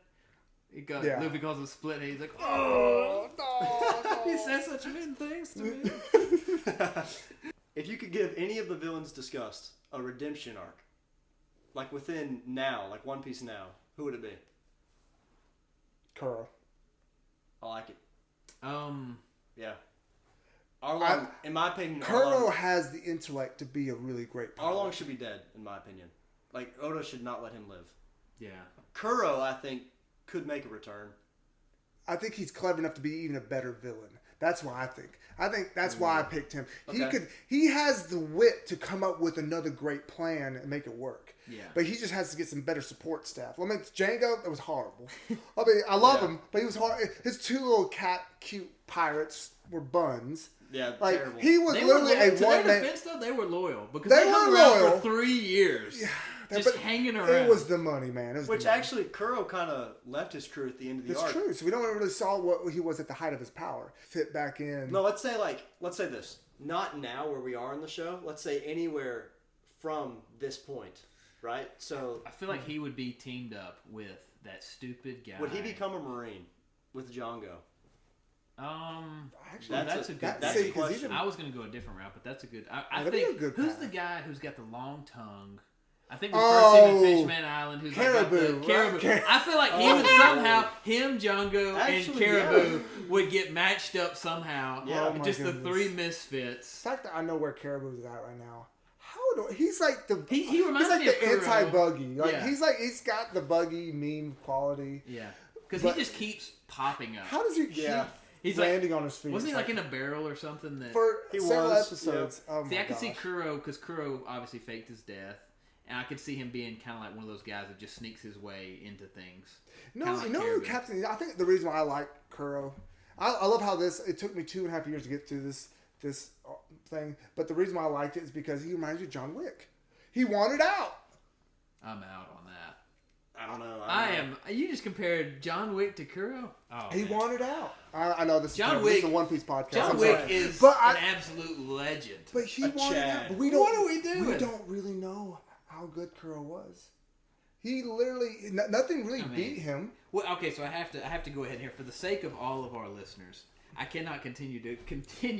Yeah. Luffy calls him split head. He's like, Oh, oh. no. He says such mean things to me. If you could give any of the villains discussed a redemption arc, like within now, like One Piece now, who would it be? Kuro. I like it. Yeah. Arlong, in my opinion, Kuro Arlong, has the intellect to be a really great pilot. Arlong should be dead, in my opinion. Like, Oda should not let him live. Yeah. Kuro, I think, could make a return. I think he's clever enough to be even a better villain. That's why I think. I think that's why I picked him. Okay. He has the wit to come up with another great plan and make it work. Yeah. But he just has to get some better support staff. I mean, Django, that was horrible. I mean, I love him, but he was hard. His two little cute pirates were buns. Yeah, Like terrible. he was They literally were loyal. a To their one man. defense, though, they were loyal because They they hung were around loyal. for 3 years, But just hanging around. It was the money, man. It was Which the money. actually, Kuro kind of left his crew at the end of the It's arc. true. So we don't really saw what he was at the height of his power. Fit back in. No, let's say this. Not now where we are in the show. Let's say anywhere from this point, right? So I feel like he would be teamed up with that stupid guy. would he become a Marine with Django? Actually, That's a good that's that's a see, 'cause question. I was going to go a different route, but that's a good. I That'd be think a good who's path. the guy who's got the long tongue? I think we first seen in Fishman Island. Who's Caribou, like got the Caribou. right? I feel like he would somehow Django, Actually, and Caribou would get matched up somehow. Yeah. Oh my just the goodness. three misfits. The fact that I know where Caribou's at right now. How do he's like the He reminds he's like me of the Kuro. anti-buggy. Like Yeah. he's got the buggy meme quality. Yeah, because But- he just keeps popping up. How does he Yeah. keep He's like, landing on his feet? wasn't he It's like in a barrel or something? That for He several was, episodes? Oh my see, I could see gosh. Kuro because Kuro obviously faked his death, and I could see him being kind of like one of those guys that just sneaks his way into things. No, Kinda like you know who Caribou. Captain. I think the reason why I like Kuro, I love how it took me 2.5 years to get through this thing, but the reason why I liked it is because he reminds you of John Wick. He wanted out. I'm out on that. I don't know. I am. You just compared John Wick to Kuro. Oh, He man. wanted out. I know this. John this Wick- is a One Piece podcast. John I'm Wick sorry. is But an absolute legend. But he A wanted Chad. out. But we don't. What are we doing? We don't really know how good Kuro was. He literally nothing really I mean, beat him. Well, okay, so I have to go ahead here for the sake of all of our listeners. I cannot continue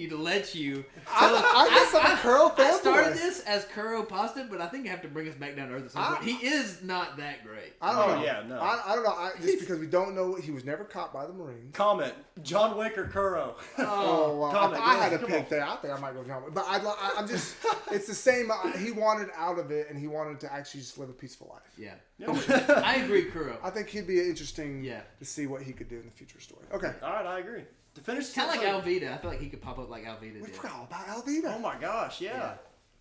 to let you. I guess I'm a Kuro fanboy. I started this as Kuro positive, but I think I have to bring us back down to earth at some point. He is not that great. I don't Oh, know. yeah, no. I don't know. Just because we don't know, he was never caught by the Marines. Comment: John Wick or Kuro? Oh, well, comment. if I had to Come pick on. there, I think I might go John Wick. But I'm just, it's the same. He wanted out of it, and he wanted to actually just live a peaceful life. Yeah, Yeah. I agree, Kuro. I think he'd be interesting Yeah. to see what he could do in the future story. Okay. All right, I agree. To finish, Kind of like episode- Alvida. I feel like he could pop up like Alvida We did. forgot all about Alvida. Oh my gosh, yeah. Yeah.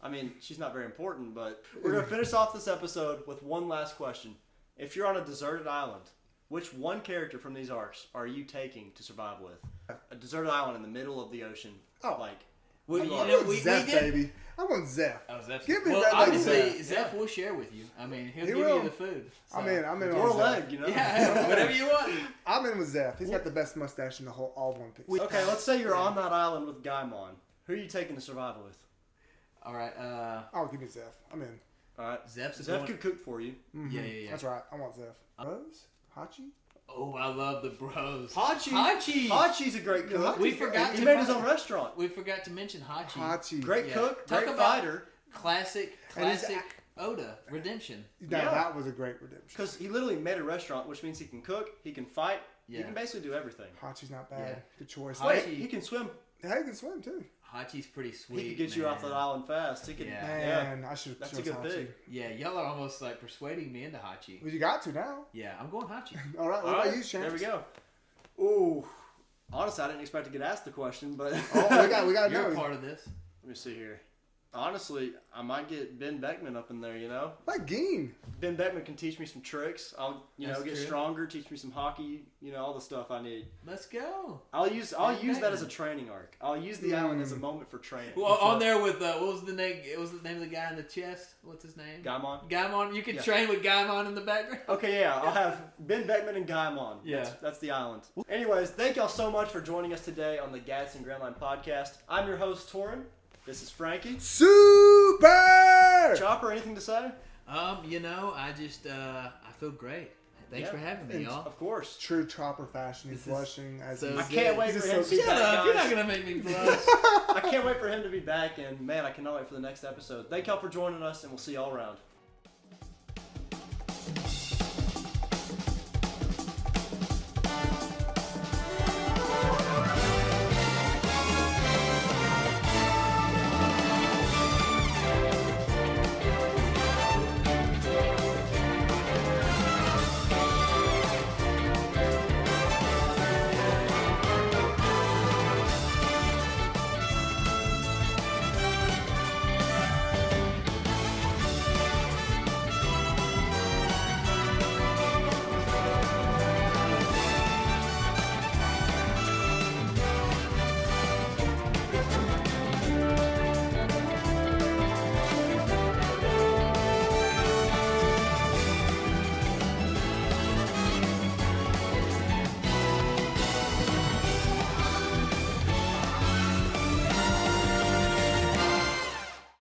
I mean, she's not very important, but we're going to finish off this episode with one last question. If you're on a deserted island, which one character from these arcs are you taking to survive with? A deserted island in the middle of the ocean. Oh. Like, Well, I'm you on- know, I'm we Zeph, did. baby. I want Zeph. Oh, Zeph. Give me well, Red Leg obviously, Zeph. Zeph will share with you. I mean, he'll He give will. you the food. So. I'm in or a on Zeph. leg, you know? Yeah, whatever you want. I'm in with Zeph. He's got the best mustache in the whole all of One Piece. Okay, let's say you're on that island with Gaimon. Who are you taking to survive with? All right. Oh, give me Zeph. I'm in. All right. Zeph's a Zeph good could cook for you. Mhm. Yeah. That's right. I want Zeph. Rose? Hachi? Oh, I love the bros. Hachi. Hachi's a great cook. We forgot He to made his own restaurant. We forgot to mention Hachi. Hachi. Great Yeah. cook, Talk great about- fighter. Classic And his Oda redemption. Now, Yeah. that was a great redemption. Because he literally made a restaurant, which means he can cook, he can fight, he Yeah. can basically do everything. Hachi's not bad. Yeah. Good choice. Hachi- Wait, he can swim. Yeah, he can swim too. Hachi's pretty sweet. He could get you off that man. island fast. He could, Yeah. Man, I should have That's a chosen good Hachi. pick. Yeah, y'all are almost like persuading me into Hachi. Well, you got to now. Yeah, I'm going Hachi. All right, what All about right, you, Shanks? there we go. Ooh, honestly, I didn't expect to get asked the question, but Oh, we got You're to a know. part of this. let me see here. Honestly, I might get Ben Beckman up in there. You know, Like Geen. Ben Beckman can teach me some tricks. I'll That's get true. stronger, teach me some hockey. You know, all the stuff I need. Let's go. I'll use that as a training arc. I'll use the island as a moment for training. Well, on there with what was the name? It was the name of the guy in the chest. What's his name? Gaimon. Gaimon. You could Yeah. train with Gaimon in the background. Okay, yeah, I'll have Ben Beckman and Gaimon. Yeah. That's the island. Anyways, thank y'all so much for joining us today on the Gadsden Grand Line podcast. I'm your host, Torin. This is Frankie. Super! Chopper, anything to say? You know, I just I feel great. Thanks Yeah. for having me, And- y'all. Of course. True chopper fashion. He's This is blushing as so he's... I can't wait He's for just him so to be Shut back, up! You're not guys. gonna make me blush. I can't wait for him to be back, and man, I cannot wait for the next episode. Thank y'all for joining us, and we'll see y'all around.